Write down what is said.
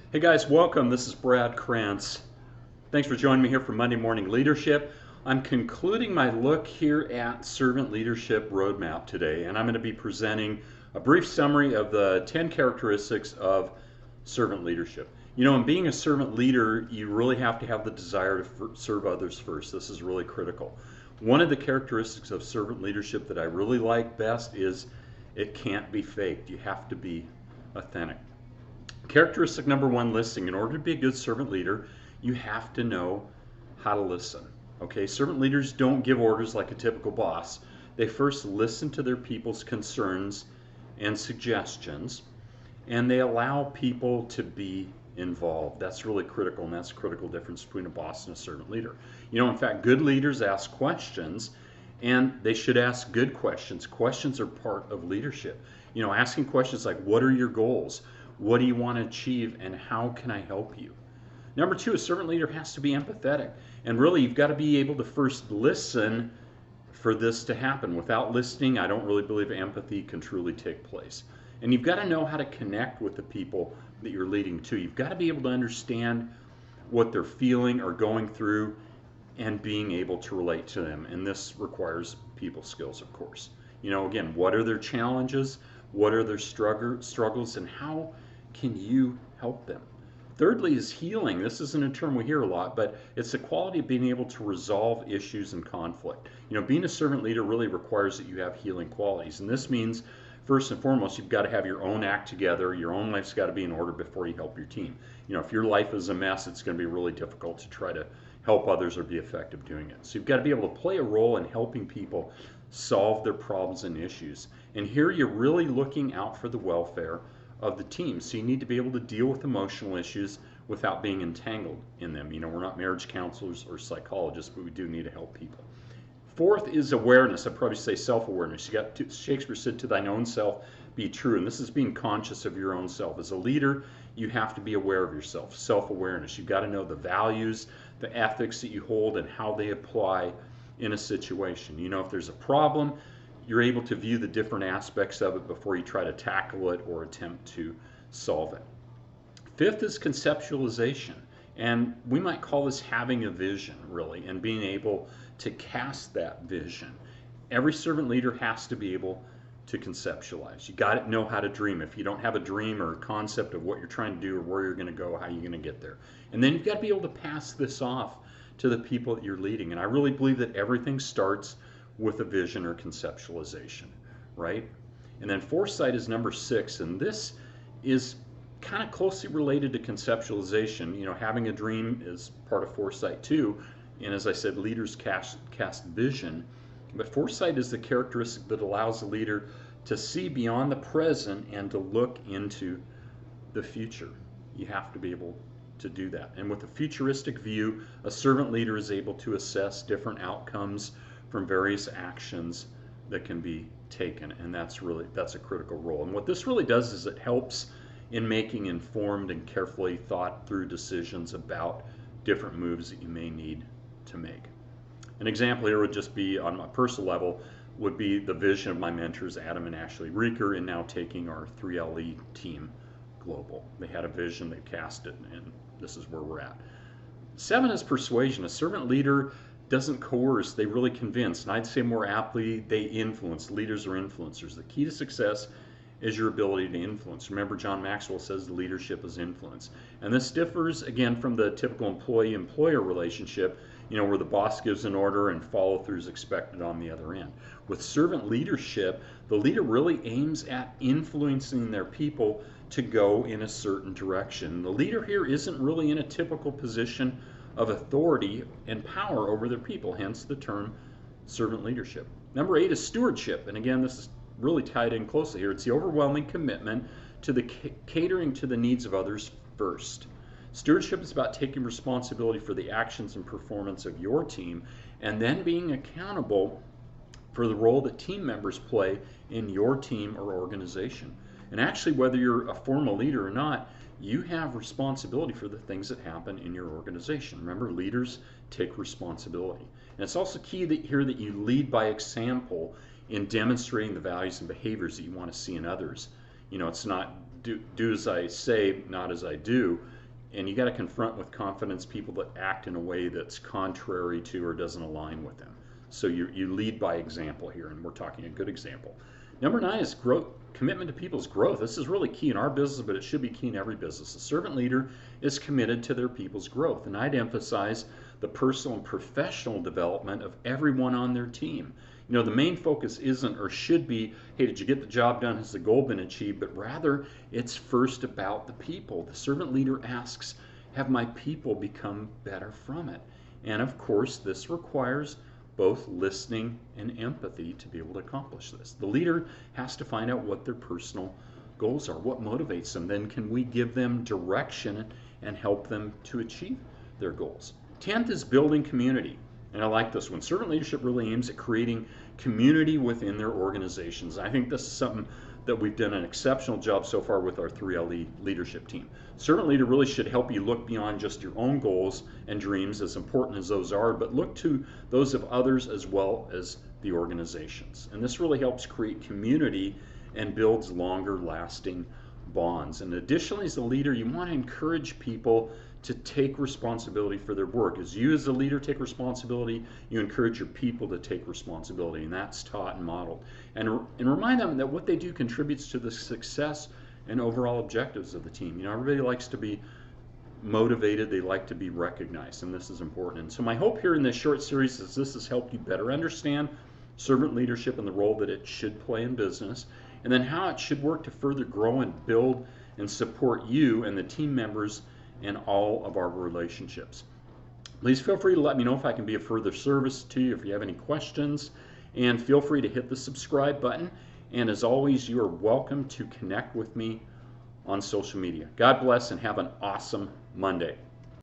Hey guys, welcome. This is Brad Krantz. Thanks for joining me here for Monday Morning Leadership. I'm concluding my look here at Servant Leadership Roadmap today, and I'm going to be presenting a brief summary of the 10 characteristics of servant leadership. You know, in being a servant leader, you really have to have the desire to serve others first. This is really critical. One of the characteristics of servant leadership that I really like best is it can't be faked. You have to be authentic. Characteristic number one, listening. In order to be a good servant leader, you have to know how to listen. Okay, servant leaders don't give orders like a typical boss. They first listen to their people's concerns and suggestions, and they allow people to be involved. That's really critical, and that's a critical difference between a boss and a servant leader. You know, in fact, good leaders ask questions, and they should ask good questions. Questions are part of leadership. You know, asking questions like, what are your goals? What do you want to achieve, and how can I help you? Number two, a servant leader has to be empathetic. And really, you've got to be able to first listen for this to happen. Without listening, I don't really believe empathy can truly take place. And you've got to know how to connect with the people that you're leading to. You've got to be able to understand what they're feeling or going through and being able to relate to them. And this requires people skills, of course. You know, again, what are their challenges? What are their struggles? And how can you help them? Thirdly is healing. This isn't a term we hear a lot, but it's the quality of being able to resolve issues and conflict. You know, being a servant leader really requires that you have healing qualities. And this means, first and foremost, you've got to have your own act together. Your own life's got to be in order before you help your team. You know, if your life is a mess, it's going to be really difficult to try to help others or be effective doing it. So you've got to be able to play a role in helping people solve their problems and issues. And here you're really looking out for the welfare of the team. So you need to be able to deal with emotional issues without being entangled in them. You know, we're not marriage counselors or psychologists, but we do need to help people. Fourth is awareness. I'd probably say self-awareness. Shakespeare said, to thine own self be true. And this is being conscious of your own self. As a leader, you have to be aware of yourself. Self-awareness. You've got to know the values, the ethics that you hold, and how they apply in a situation. You know, if there's a problem, you're able to view the different aspects of it before you try to tackle it or attempt to solve it. Fifth is conceptualization. And we might call this having a vision, really, and being able to cast that vision. Every servant leader has to be able to conceptualize. You got to know how to dream. If you don't have a dream or a concept of what you're trying to do or where you're going to go, how you're going to get there. And then you've got to be able to pass this off to the people that you're leading. And I really believe that everything starts with a vision or conceptualization, right? And then foresight is number 6, and this is kind of closely related to conceptualization. You know, having a dream is part of foresight too, and as I said, leaders cast vision, but foresight is the characteristic that allows the leader to see beyond the present and to look into the future. You have to be able to do that. And with a futuristic view, a servant leader is able to assess different outcomes from various actions that can be taken, and that's a critical role. And what this really does is it helps in making informed and carefully thought through decisions about different moves that you may need to make. An example here would just be, on my personal level, would be the vision of my mentors Adam and Ashley Reeker in now taking our 3LE team global. They had a vision, they cast it, and this is where we're at. 7 is persuasion. A servant leader doesn't coerce, they really convince. And I'd say more aptly, they influence. Leaders are influencers. The key to success is your ability to influence. Remember, John Maxwell says leadership is influence. And this differs, again, from the typical employee-employer relationship, you know, where the boss gives an order and follow-through is expected on the other end. With servant leadership, the leader really aims at influencing their people to go in a certain direction. The leader here isn't really in a typical position of authority and power over their people, hence the term servant leadership. Number 8 is stewardship, and again, this is really tied in closely here. It's the overwhelming commitment to the catering to the needs of others first. Stewardship is about taking responsibility for the actions and performance of your team, and then being accountable for the role that team members play in your team or organization. And actually, whether you're a formal leader or not, you have responsibility for the things that happen in your organization. Remember, leaders take responsibility. And it's also key that here that you lead by example in demonstrating the values and behaviors that you want to see in others. You know, it's not do as I say, not as I do. And you got to confront with confidence people that act in a way that's contrary to or doesn't align with them. So you lead by example here, and we're talking a good example. Number 9 is growth, commitment to people's growth. This is really key in our business, but it should be key in every business. A servant leader is committed to their people's growth, and I'd emphasize the personal and professional development of everyone on their team. You know, the main focus isn't or should be, hey, did you get the job done? Has the goal been achieved? But rather, it's first about the people. The servant leader asks, have my people become better from it? And of course, this requires both listening and empathy to be able to accomplish this. The leader has to find out what their personal goals are, what motivates them. Then can we give them direction and help them to achieve their goals? 10th is building community. And I like this one. Servant leadership really aims at creating community within their organizations. I think this is something that we've done an exceptional job so far with our 3LE leadership team. Servant leader really should help you look beyond just your own goals and dreams, as important as those are, but look to those of others as well as the organizations. And this really helps create community and builds longer lasting bonds. And additionally, as a leader, you want to encourage people to take responsibility for their work. As you as a leader take responsibility, you encourage your people to take responsibility, and that's taught and modeled. And remind them that what they do contributes to the success and overall objectives of the team. You know, everybody likes to be motivated, they like to be recognized, and this is important. And so my hope here in this short series is this has helped you better understand servant leadership and the role that it should play in business, and then how it should work to further grow and build and support you and the team members in all of our relationships. Please feel free to let me know if I can be of further service to you, if you have any questions, and feel free to hit the subscribe button. And as always, you are welcome to connect with me on social media. God bless and have an awesome Monday.